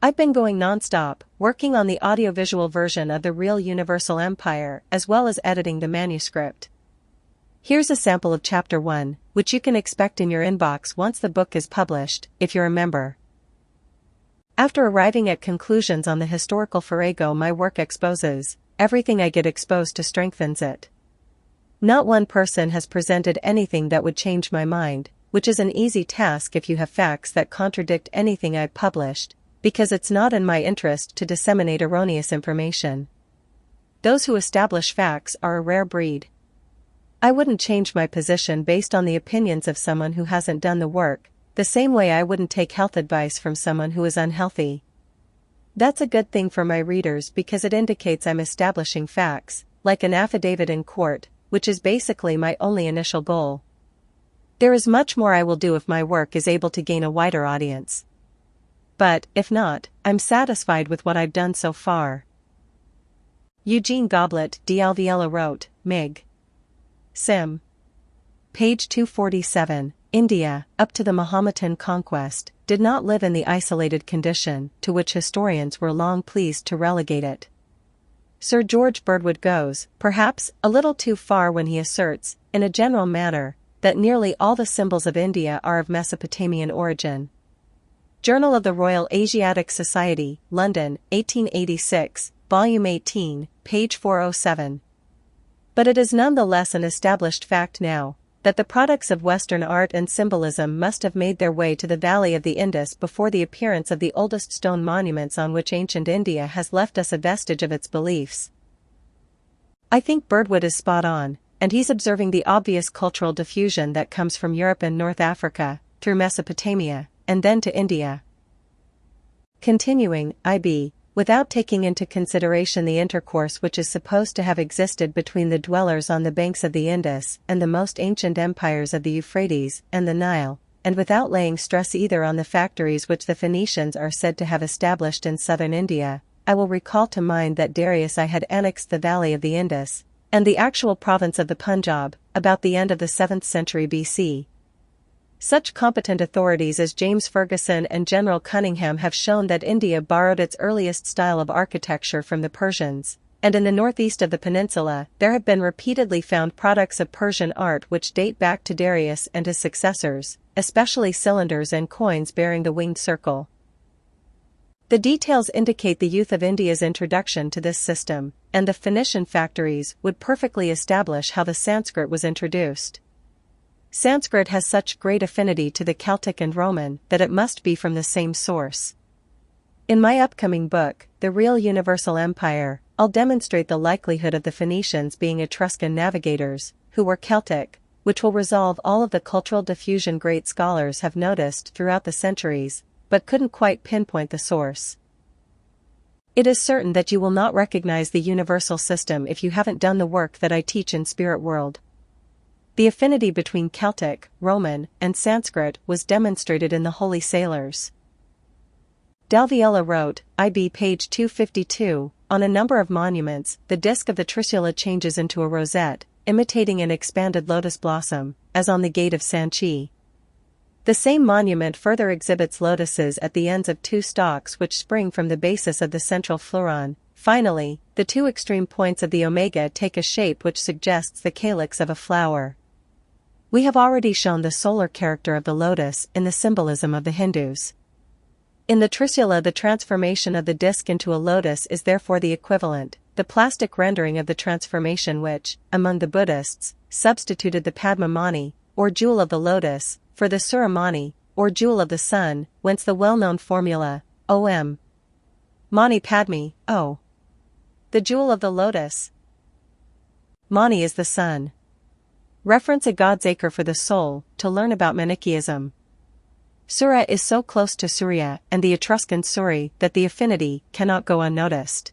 I've been going non-stop, working on the audiovisual version of the real Universal Empire as well as editing the manuscript. Here's a sample of Chapter 1, which you can expect in your inbox once the book is published, if you're a member. After arriving at conclusions on the historical farrago my work exposes, everything I get exposed to strengthens it. Not one person has presented anything that would change my mind, which is an easy task if you have facts that contradict anything I've published, because it's not in my interest to disseminate erroneous information. Those who establish facts are a rare breed. I wouldn't change my position based on the opinions of someone who hasn't done the work, the same way I wouldn't take health advice from someone who is unhealthy. That's a good thing for my readers because it indicates I'm establishing facts, like an affidavit in court, which is basically my only initial goal. There is much more I will do if my work is able to gain a wider audience. But, if not, I'm satisfied with what I've done so far. Eugene Goblet d'Alviela wrote, Mig. Sim. Page 247, India, up to the Mahometan conquest, did not live in the isolated condition to which historians were long pleased to relegate it. Sir George Birdwood goes, perhaps, a little too far when he asserts, in a general manner, that nearly all the symbols of India are of Mesopotamian origin. Journal of the Royal Asiatic Society, London, 1886, Volume 18, page 407. But it is nonetheless an established fact now, that the products of Western art and symbolism must have made their way to the valley of the Indus before the appearance of the oldest stone monuments on which ancient India has left us a vestige of its beliefs. I think Birdwood is spot on, and he's observing the obvious cultural diffusion that comes from Europe and North Africa, through Mesopotamia, and then to India. Continuing, IB, without taking into consideration the intercourse which is supposed to have existed between the dwellers on the banks of the Indus and the most ancient empires of the Euphrates and the Nile, and without laying stress either on the factories which the Phoenicians are said to have established in southern India, I will recall to mind that Darius I had annexed the valley of the Indus, and the actual province of the Punjab, about the end of the 7th century BC. Such competent authorities as James Ferguson and General Cunningham have shown that India borrowed its earliest style of architecture from the Persians, and in the northeast of the peninsula there have been repeatedly found products of Persian art which date back to Darius and his successors, especially cylinders and coins bearing the winged circle. The details indicate the youth of India's introduction to this system, and the Phoenician factories would perfectly establish how the Sanskrit was introduced. Sanskrit has such great affinity to the Celtic and Roman that it must be from the same source. In my upcoming book, The Real Universal Empire, I'll demonstrate the likelihood of the Phoenicians being Etruscan navigators, who were Celtic, which will resolve all of the cultural diffusion great scholars have noticed throughout the centuries, but couldn't quite pinpoint the source. It is certain that you will not recognize the universal system if you haven't done the work that I teach in Spirit World. The affinity between Celtic, Roman, and Sanskrit was demonstrated in the Holy Sailors. D'Alviela wrote, IB page 252, on a number of monuments, the disc of the tricula changes into a rosette, imitating an expanded lotus blossom, as on the Gate of Sanchi. The same monument further exhibits lotuses at the ends of two stalks which spring from the basis of the central fleuron. Finally, the two extreme points of the omega take a shape which suggests the calyx of a flower. We have already shown the solar character of the lotus in the symbolism of the Hindus. In the tricula, the transformation of the disc into a lotus is therefore the equivalent, the plastic rendering of the transformation which, among the Buddhists, substituted the Padma Mani, or jewel of the lotus, for the Suramani, or jewel of the sun, whence the well-known formula, Om Mani Padme, O. The jewel of the lotus. Mani is the sun. Reference a God's acre for the soul, to learn about Manichaeism. Sura is so close to Surya and the Etruscan Suri that the affinity cannot go unnoticed.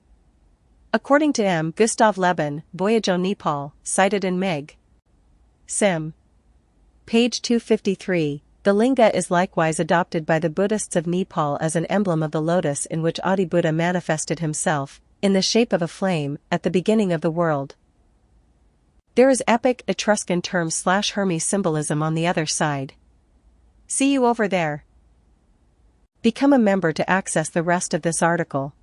According to M. Gustav Leben, Voyage au Nepal, cited in Meg. Sim. Page 253, the linga is likewise adopted by the Buddhists of Nepal as an emblem of the lotus in which Adi Buddha manifested himself, in the shape of a flame, at the beginning of the world. There is epic Etruscan term/Hermes symbolism on the other side. See you over there. Become a member to access the rest of this article.